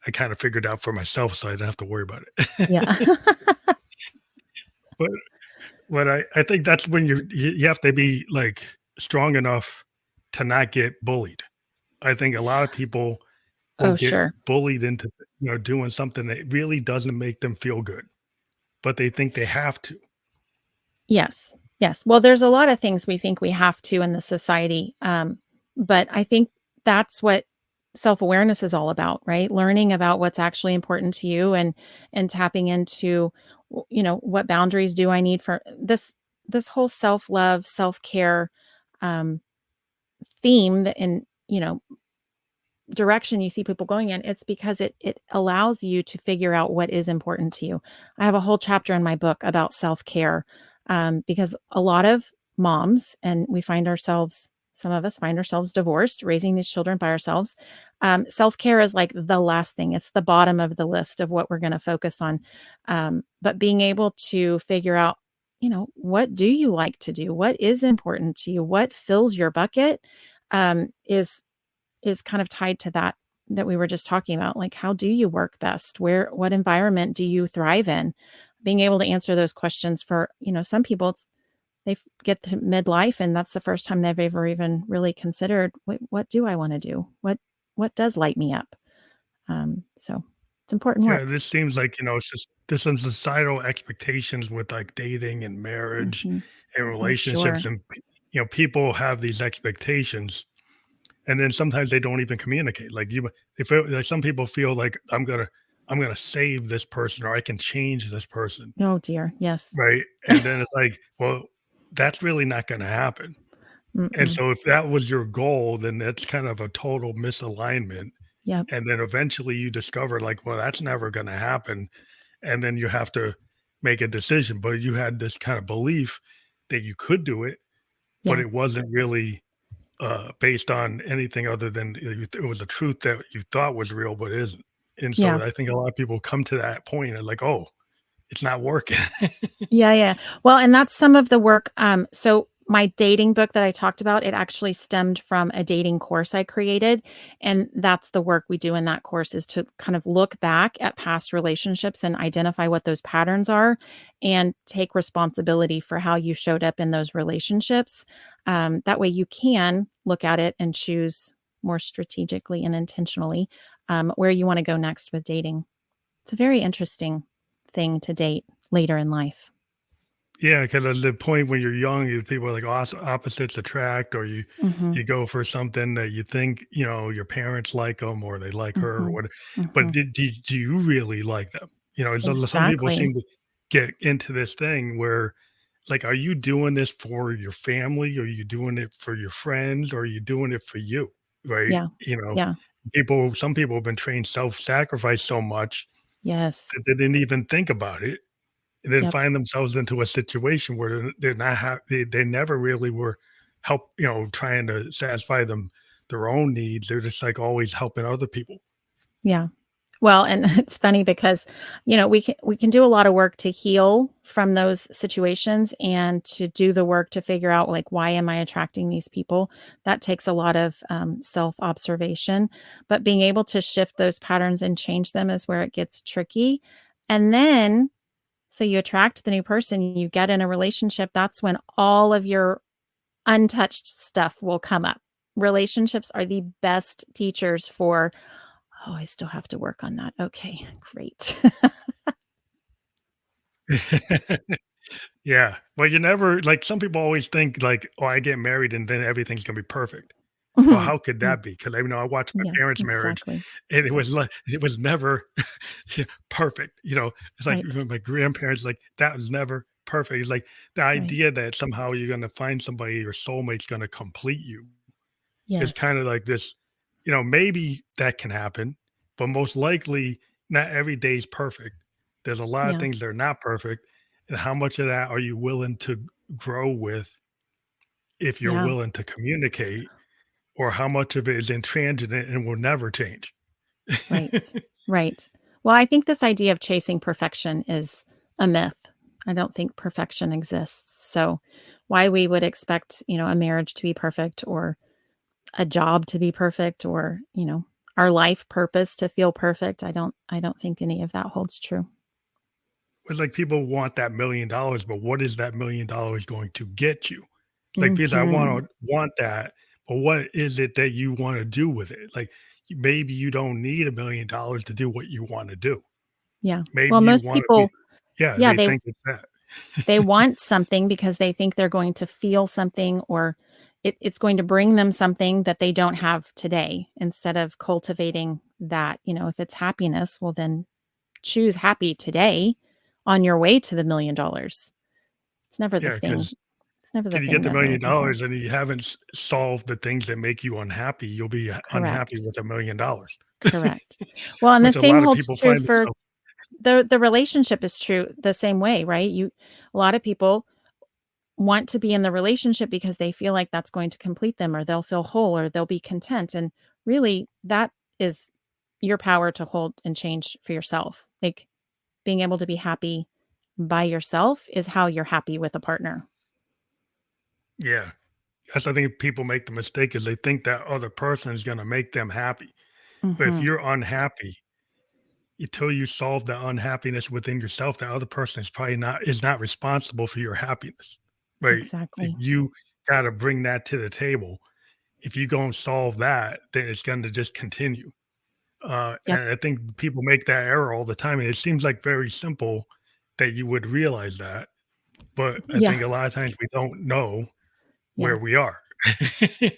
I kinda figured out for myself so I didn't have to worry about Yeah. it. But I think that's when you have to be, like, strong enough to not get bullied. I think a lot of people will Oh, get sure. bullied into, doing something that really doesn't make them feel good, but they think they have to. Yes. Yes. Well, there's a lot of things we think we have to in the society. But I think that's what self-awareness is all about, right? Learning about what's actually important to you and tapping into what boundaries do I need for this whole self-love, self-care um theme that in, direction you see people going in, it's because it allows you to figure out what is important to you. I have a whole chapter in my book about self-care, because a lot of moms, and some of us find ourselves divorced, raising these children by ourselves. Self-care is like the last thing. It's the bottom of the list of what we're going to focus on. But being able to figure out, what do you like to do? What is important to you? What fills your bucket? Is kind of tied to that we were just talking about, like, how do you work best? What environment do you thrive in? Being able to answer those questions for, some people, get to midlife and that's the first time they've ever even really considered, what do I wanna do? What does light me up? So it's important Yeah, work. this seems like, it's just there's some societal expectations with, like, dating and marriage Mhm. and Oh, relationships, sure. and, people have these expectations, and then sometimes they don't even communicate. Like, like, some people feel like, I'm gonna save this person, or I can change this person, Oh, dear. Yes. right? And then it's like, well, that's really not gonna happen. And Mm-mm. so if that was your goal, then that's kind of a total misalignment, Yep. and then eventually you discover, like, well, that's never gonna happen, and then you have to make a decision. But you had this kind of belief that you could do it, but Yeah. it wasn't really, based on anything other than it was a truth that you thought was real, but isn't. And Yeah. so I think a lot of people come to that point and like, "Oh, it's not working." Yeah, yeah. Well, and that's some of the work. So my dating book that I talked about, it actually stemmed from a dating course I created. And that's the work we do in that course is to kind of look back at past relationships and identify what those patterns are and take responsibility for how you showed up in those relationships. That way you can look at it and choose more strategically and intentionally where you want to go next with dating. It's a very interesting thing to date later in life. Yeah, because at the point when you're young, people are like opposites attract, or Mhm, you go for something that you think, your parents like them or they like her or mhm, what. But mhm. do you really like them? Some people Exactly. seem to get into this thing where, like, are you doing this for your family? Are you doing it for your friends? Or are you doing it for you? Right? Yeah, yeah, Some people have been trained self-sacrifice so much yes, that they didn't even think about it, and then yep, find themselves into a situation where they're not they never really were trying to satisfy their own needs. They're just like always helping other people. yeah. Well, and it's funny because, we can do a lot of work to heal from those situations and to do the work to figure out, like, why am I attracting these people? That takes a lot of, self-observation, but being able to shift those patterns and change them is where it gets tricky, and then so you attract the new person, you get in a relationship, that's when all of your untouched stuff will come up. Relationships are the best teachers for, "Oh, I still have to work on that. Okay, great." Yeah, well, you never like some people always think like, oh, I get married and then everything's gonna be perfect. Well, Mhm. how could Mm, that be? Because I watched my yeah, parents' marriage, exactly. and it was never perfect. It's like Right, my grandparents, like, that was never perfect. It's like the right. idea that somehow you're gonna find somebody, your soulmate's gonna complete you is Yes. kind of like this, maybe that can happen, but most likely not every day is perfect. There's a lot of Yeah. things that are not perfect, and how much of that are you willing to grow with if you're Yeah. willing to communicate, or how much of it is intransigent and will never change? Right. Right. Well, I think this idea of chasing perfection is a myth. I don't think perfection exists. So, why we would expect, a marriage to be perfect or a job to be perfect or, our life purpose to feel perfect, I don't think any of that holds true. It's like people want that $1,000,000, but what is that $1,000,000 going to get you? Like, because I Mhm. want that, but what is it that you wanna do with it? Like, maybe you don't need $1,000,000 to do what you wanna do. Yeah. Well, Maybe you most wanna be people, yeah, yeah, they they think it's that. they want something because they think they're going to feel something or it's going to bring them something that they don't have today instead of cultivating that. If it's happiness, well, then choose happy today on your way to the $1,000,000. It's never the Yeah, thing. because It's never the you get thing the that we're looking for. $1,000,000 and you haven't solved the things that make you unhappy, you'll be unhappy Correct. with $1,000,000, Correct. Well, and the which a same lot of holds people true find for themselves. the relationship is true the same way, right? A lot of people want to be in the relationship because they feel like that's going to complete them or they'll feel whole or they'll be content. And really, that is your power to hold and change for yourself. Like being able to be happy by yourself is how you're happy with a partner. Yeah. That's I think people make the mistake is they think that other person is gonna make them happy. But if Hmm. you're unhappy, until you solve the unhappiness within yourself, the other person is not responsible for your happiness, right? Like, Exactly. you gotta bring that to the table. If you don't solve that, then it's gonna just continue. Yep. And I think people make that error all the time, and it seems like very simple that you would realize that, but I Yeah. think a lot of times we don't know Yeah. where we are. In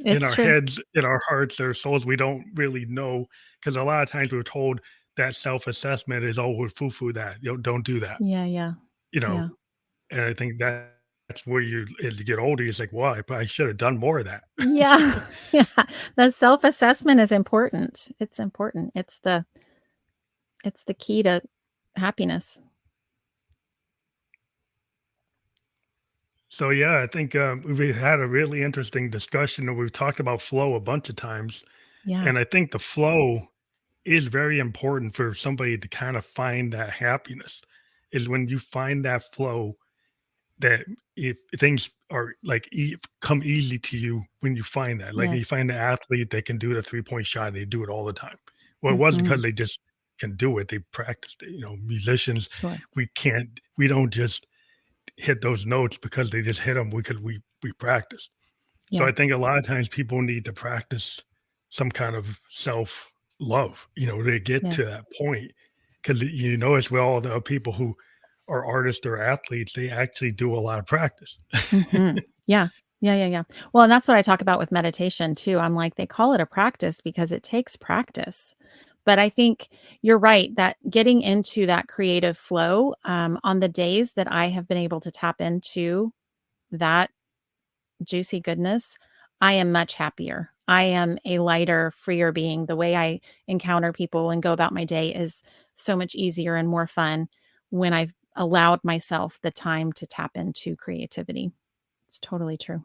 It's our true. heads, in our hearts, our souls, we don't really know because a lot of times we're told that self-assessment is, "Oh, we're foo-foo that, don't do that," Yeah. Yeah. you know? Yeah. And I think that's where as you get older, it's like, "Well, I probably should have done more of that." Yeah. Yeah. The self-assessment is important. It's important. It's the key to happiness. So, yeah, I think, we've had a really interesting discussion, and we've talked about flow a bunch of times, Yeah. and I think the flow is very important for somebody to kind of find that happiness, is when you find that flow that if things are like come easy to you when you find that, like you Yes. find the athlete that can do the 3-point shot, they do it all the time. Well, it wasn't because Mhm. they just can do it; they practiced it. Musicians, Sure. we don't just hit those notes because they just hit them because we practice. So Yeah. I think a lot of times people need to practice some kind of self love, to get to Yes. that point. Because as well, the people who are artists or athletes, they actually do a lot of practice. Mhm. Yeah. Yeah, yeah, yeah. Well, and that's what I talk about with meditation too. I'm like, they call it a practice because it takes practice. But I think you're right that getting into that creative flow, on the days that I have been able to tap into that juicy goodness, I am much happier. I am a lighter, freer being. The way I encounter people and go about my day is so much easier and more fun when I've allowed myself the time to tap into creativity. It's totally true.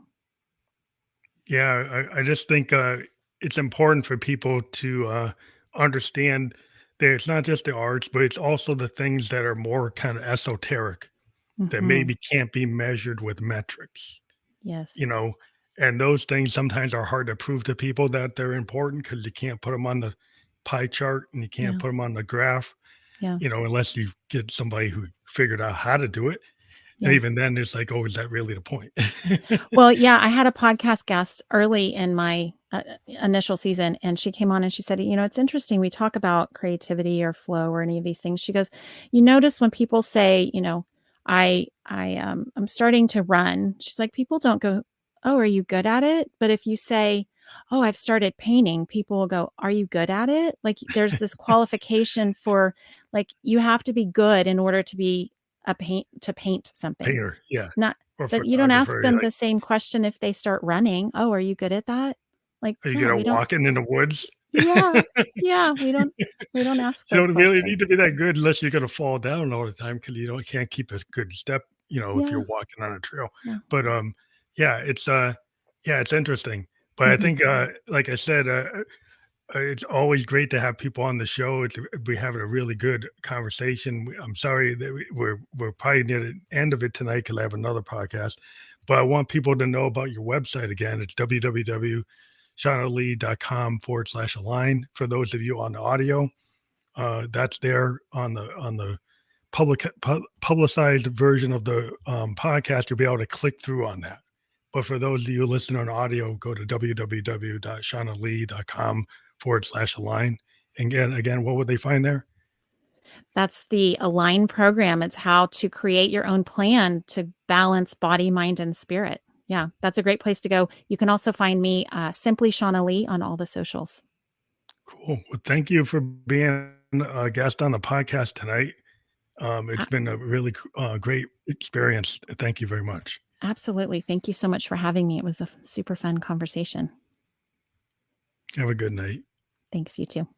Yeah, I just think it's important for people to understand that it's not just the arts, but it's also the things that are more kind of esoteric that Mhm. maybe can't be measured with metrics. you Yes. know, and those things sometimes are hard to prove to people that they're important because you can't put them on the pie chart and you can't Yeah. put them on the graph, Yeah. unless you get somebody who figured out how to do it. And Yeah. even then, it's like, oh, is that really the point? Well, yeah, I had a podcast guest early in my, initial season, and she came on and she said, "It's interesting. We talk about creativity or flow or any of these things." She goes, "You notice when people say, I'm starting to run." She's like, "People don't go, 'Oh, are you good at it?' But if you say, 'Oh, I've started painting,' people will go, 'Are you good at it?' Like there's this qualification for like you have to be good in order to be to paint something. Painter, yeah, Not or but you don't ask photographer. them Like, the same question if they start running. "Oh, are you good at that?" Like, are you good no, at we don't. walking in the woods? Yeah. Yeah, we don't ask You those don't really questions. need to be that good unless you're gonna fall down all the time because can't keep a good step, if you're Yeah, walking on a trail. yeah. But, yeah, yeah, it's interesting. But I Mhm. think, like I said, it's always great to have people on the show. We're having a really good conversation. I'm sorry that we're probably near the end of it tonight because I have another podcast. But I want people to know about your website again. It's www.shaunalee.com/align for those of you on the audio. That's there on the publicized version of the podcast. You'll be able to click through on that. But for those of you listening on audio, go to www.shaunalee.com/align. And again, what would they find there? That's the Align program. It's how to create your own plan to balance body, mind, and spirit. Yeah, that's a great place to go. You can also find me, simply Shauna Lee on all the socials. Cool. Well, thank you for being a guest on the podcast tonight. A It's been a really great experience. Thank you very much. Absolutely. Thank you so much for having me. It was a super fun conversation. Have a good night. Thanks, you too.